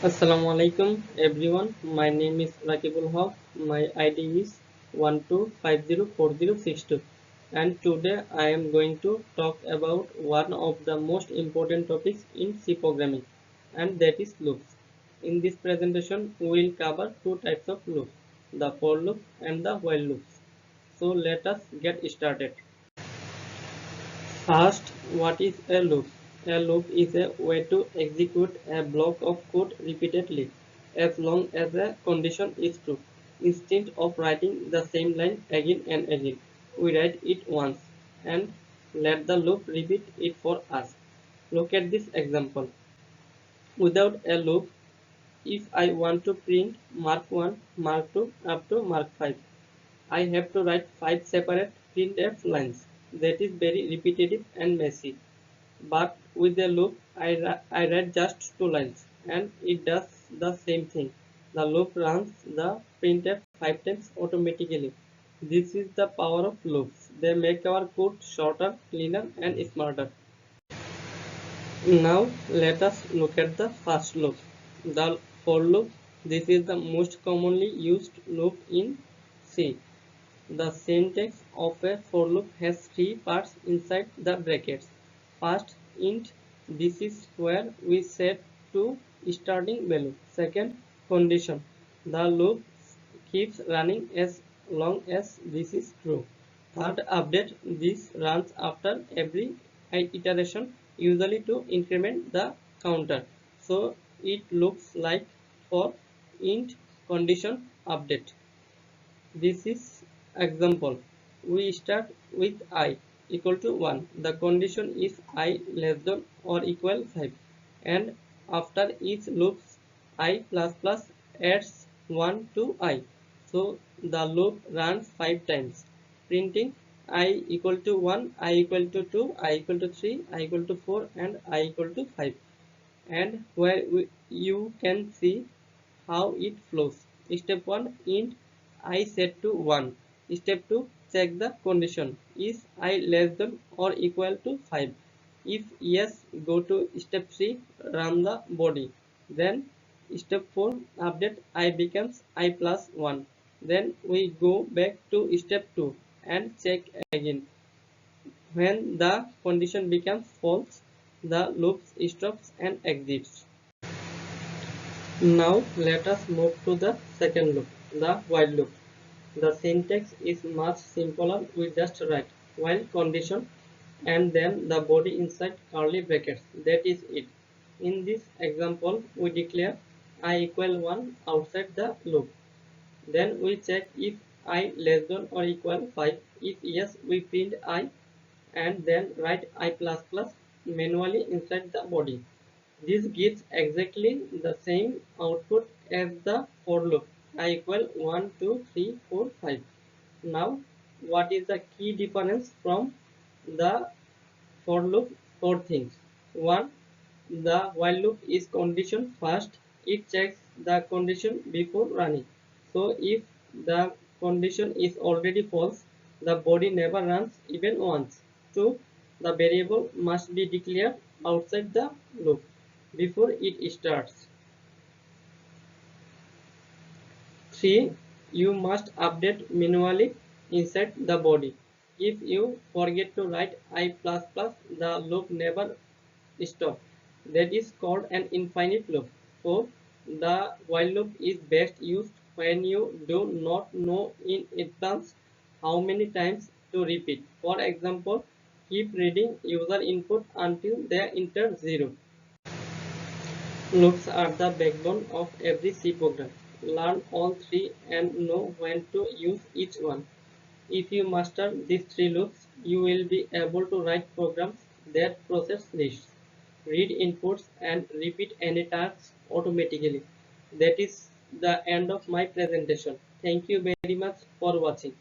Assalamu alaikum everyone. My name is Rakibul Haque. My ID is 12504062 and today I am going to talk about one of the most important topics in C programming, and that is loops. In this presentation we will cover two types of loops, the for loop and the while loops. So let us get started. First, what is a loop? A loop is a way to execute a block of code repeatedly as long as a condition is true. Instead of writing the same line again and again, we write it once and let the loop repeat it for us. Look at this example. Without a loop, if I want to print mark 1, mark 2 up to mark 5, I have to write 5 separate printf lines. That is very repetitive and messy. But with a loop, I write just 2 lines and it does the same thing. The loop runs the printf 5 times automatically. This is the power of loops. They make our code shorter, cleaner, and smarter. Now let us look at the first loop, the for loop. This is the most commonly used loop in C. The syntax of a for loop has three parts inside the brackets. First, int, this is where we set to starting value. Second, condition, the loop keeps running as long as this is true. Third, update, this runs after every iteration, usually to increment the counter. So it looks like for int condition update. This is example. We start with I equal to 1. The condition is I less than or equal 5. And after each loops, I plus plus adds 1 to I. So the loop runs 5 times, printing I equal to 1, I equal to 2, I equal to 3, I equal to 4, and I equal to 5. And where you can see how it flows. Step 1, int I set to 1. Step 2, check the condition. Is I less than or equal to 5? If yes, go to step 3, run the body. Then step 4, update I becomes I plus 1. Then we go back to step 2 and check again. When the condition becomes false, the loop stops and exits. Now let us move to the second loop, the while loop. The syntax is much simpler. We just write while condition and then the body inside curly brackets. That is it. In this example, we declare I equal 1 outside the loop. Then we check if I less than or equal 5. If yes, we print I and then write I plus plus manually inside the body. This gives exactly the same output as the for loop. I equal 1, 2, 3, 4, 5. Now, what is the key difference from the for loop? Four things. One, the while loop is condition first. It checks the condition before running. So, if the condition is already false, the body never runs even once. Two, the variable must be declared outside the loop before it starts. 3. You must update manually inside the body. If you forget to write I++, the loop never stops. That is called an infinite loop. 4. The while loop is best used when you do not know in advance how many times to repeat. For example, keep reading user input until they enter 0. Loops are the backbone of every C program. Learn all three and know when to use each one. If you master these three loops, you will be able to write programs that process lists, read inputs, and repeat any tasks automatically. That is the end of my presentation. Thank you very much for watching.